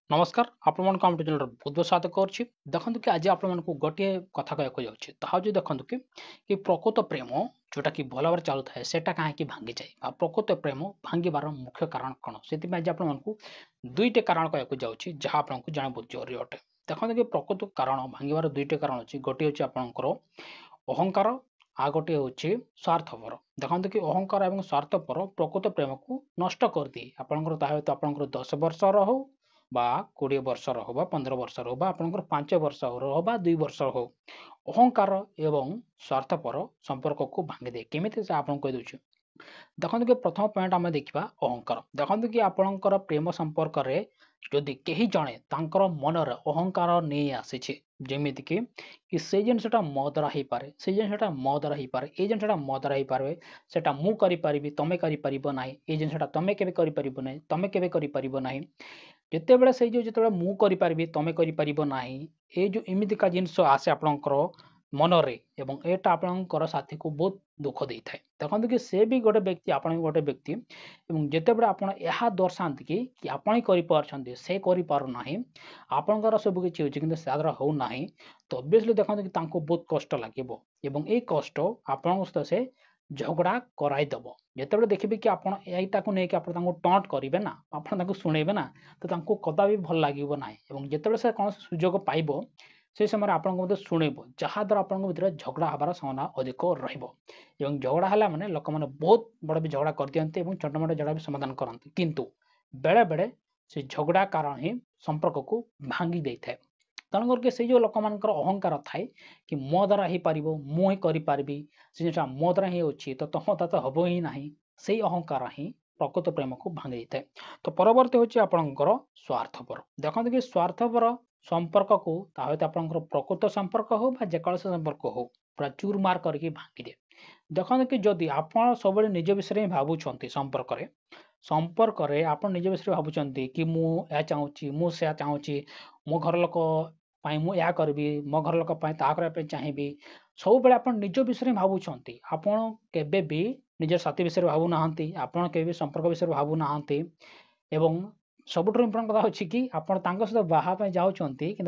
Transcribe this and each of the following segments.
नमस्कार आपण को चैनल बहुत बहुत स्वागत करुच्ची देखो कि आज आपण गोटे कथा कहक जाऊँगी ताहा देखो कि प्रकृत प्रेम जोटा कि भल भाव चलू थाए सेटा कहीं भांगी जाए प्रकृत प्रेम भांगार मुख्य कारण कौन से आज आपको दुईटे कारण कहक जाऊँगी जहाँ आपको जाना बहुत जरूरी अटे देखो कि प्रकृत कारण भांगार दुईटे कारण अच्छी गोटे हूँ आपंकर अहंकार आ गोटे हूँ स्वार्थपर देखो कि अहंकार और स्वार्थपर प्रकृत प्रेम को नष्ट कर दिए आपंकर 10 वर्षर हो बा 20 वर्षर हो 15 वर्षर हो आपंकर 5 वर्षर हो 2 वर्षर हो अहंकार एवं स्वार्थपर संपर्क को भांगी दे केमी से आपको कहीदे देखो कि प्रथम पॉइंट आम देखा अहंकार देखो कि आपणकर प्रेम संपर्क में जदि कहीं जड़े तर मनर अहंकार नहीं आसी जमीक कि से जिनसा मो द्वारा हो पारे से जिनसा मो द्वारा हो पारे ये जिनसा मो द्वारा हो पारे सेटा मु करी तमें करना ये जिनसा तमें के ना तमें के ना जितेबाला से जो मु करी तमें करना ये जो इमितिका जिनस आसे आपणकर मनरे एवं एटा आपणकर साथी को बहुत दुख दे था देखो कि से भी गोटे व्यक्ति आपण गोटे व्यक्ति जितेबाला आप दर्शाती कि आपण ही से करना आपणकर सब किसी होती कि होना तो ऑब्वियसली देखो कि बहुत कष्ट लगे ये कष्ट आपण से झगड़ा कराइदेव जितेबाला देखिए कि आप नहीं टंट करेंगे ना आप शुणेबे ना तो कदा भी भल लगे ना जितेबाला से कौन सुजोग पाइब से समय आपको शुणेब जहाद्वारा आपको भर झगड़ा हबार संभावना अधिक रही झगड़ा है मैंने लोक मैंने बहुत बड़ भी झगड़ा कर दिखते छोट मोट झगड़ा भी समाधान करते किंतु बेले बेले से झगड़ा कारण ही संपर्क को भांगी दे था तेणु करके से जो लोक मान अहंकार थाए कि मो द्वारा हो पार मुझे करी से जिनसा मो द्वारा ही अच्छी तो तुम तो हम ही ना से अहंकार ही प्रकृत प्रेम को भांगी जाए तो परवर्ती हूँ आपंकर स्वार्थपर देखते कि स्वार्थपर संपर्क को आपंकर प्रकृत संपर्क हो जेको संपर्क हो पूरा चूरमार करके भांगी दे देखते कि जदि आप सब निज विषय ही भावुं संपर्क आप निज विषय भावुं कि मुझे चाहूँगी मुझे चाहूँगी मो घर लोक मु या करी मो घर लोक करने चाहिए सब बेले आप निज विषय भावुं आपड़ के निज साथी विषय भावुना आपड़ के संपर्क विषय भावुना एवं सबुठ इम्पोर्टेंट कथा अच्छी कि आप सहित बाहा जाऊँगी कि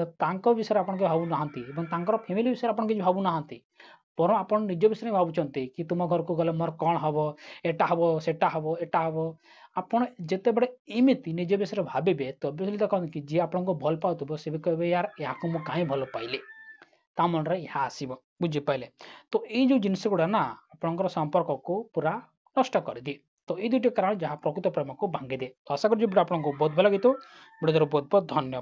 विषय आप भावुना फैमिली विषय आप किसी भावुना पर आप निज विषय भावुं कि तुम घर को गले मोर कौन हम एटा हम सेटा हम एटा हम आपड़ जिते बड़े इमिति निज विषय भावे तो ऑब्वियसली देखो कि जी आपको भल पाव सी भी कहे यार या मुझे कहीं भल पाइले ता मन में यह आसब बुझीपारे तो ये जो जिनस गुड़ा ना आपंकर संपर्क को पूरा नष्ट कर दिए तो ये दुईट कारण जहाँ प्रकृत प्रेम को भांगी दे तो आशा कर आपको बहुत भल लगे वीडियो बहुत बहुत धन्यवाद।